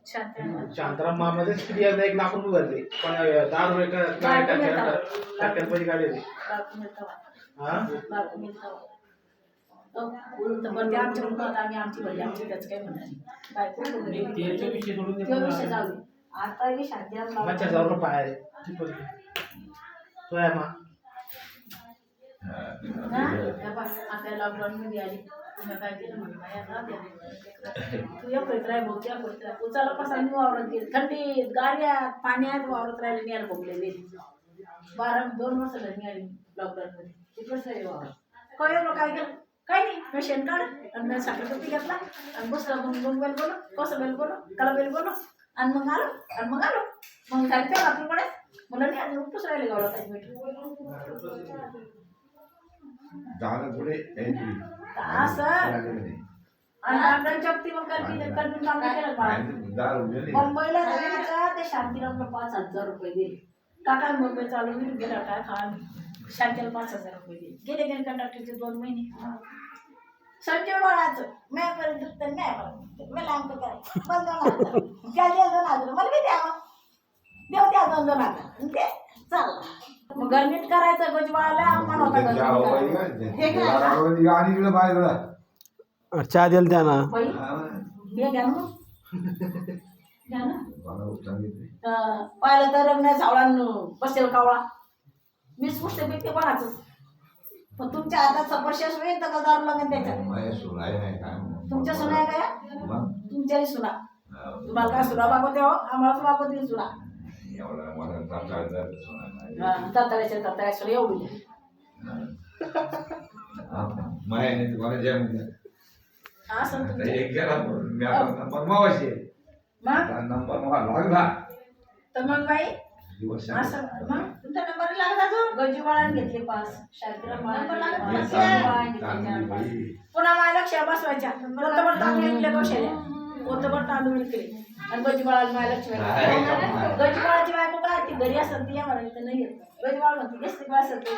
शांताराम मामाचे किती 1 लाख रुपये भरले पण 10 रुपये टक्क्यांपैकी काढले ते पण ते आमच्या मुखात आम्ही आमची भरली आमची त्याचं काय म्हणणार आता शांतीराम 50,000 रुपये आहे आपल्या लॉकडाऊन मध्ये आली तुला काय केलं म्हणून तू या पवित्र आहे भाऊ त्या पवित्र उचाला कसा मी वावरत गेली थंडीत गाड्यात पाण्यात वावरत राहिले न्यायला भोगलेले 2 वर्ष झाली आली लॉकडाऊन मध्ये तिकडच राहिले वावर काय केलं काही नाही पेशंट काढ आणि साखरपट्टी घेतला आणि बसला मग बेल बोलो कसं बेल बोलो काला बेल बोलो आणि मग आलो मग सांगते रात्री पडे मला नाही आज उपस राहिले गावला काही भेट पुढे असं आणि आपण चपती मग कल्पी काम केलं मुंबईला जायचा ते शांतीरामला 5,000 रुपये दिले काका मुंबई चालू मी गेला काय खा शांतीला 5,000 रुपये दिले गेले कंडक्टरचे 2 महिने संजय बाळाचं मॅपर्यंत मला अंक करायचं 2,000 मला बी द्यावं देव त्या 2,000 ते चालला मग गरमीत करायचं गजवाळाला आम्हाला चहा द्याल त्या ना हे घ्या ना घ्या ना पाहिलं तर रंगण्या सावळांनो बसेल कावळा मीच पुस्तक ते कोणाचंच पण तुमच्या हातात सपर्शेष होईल तर दारू लागेल त्याच्यात तुमच्या सुना आहे का तुमच्याही सुना तुम्हाला काय सुना बागवते हो आम्हाला बागवतील सुना तातळ्या सुना एवढी तर मग बाई असं मग तुमचा नंबर लागत अजून गजीवाळान घेतले 5 शांतीराम पुन्हा मला लक्ष बसवायच्या कोणतं तांदूळ विकले कौशल्या कोणतं तांदूळ विकले आणि गजीवाळाला मला लक्ष गजीवाळाची बायको काय ती घरी असत ती या म्हणाली तर नाही गजीवाळ म्हणते असते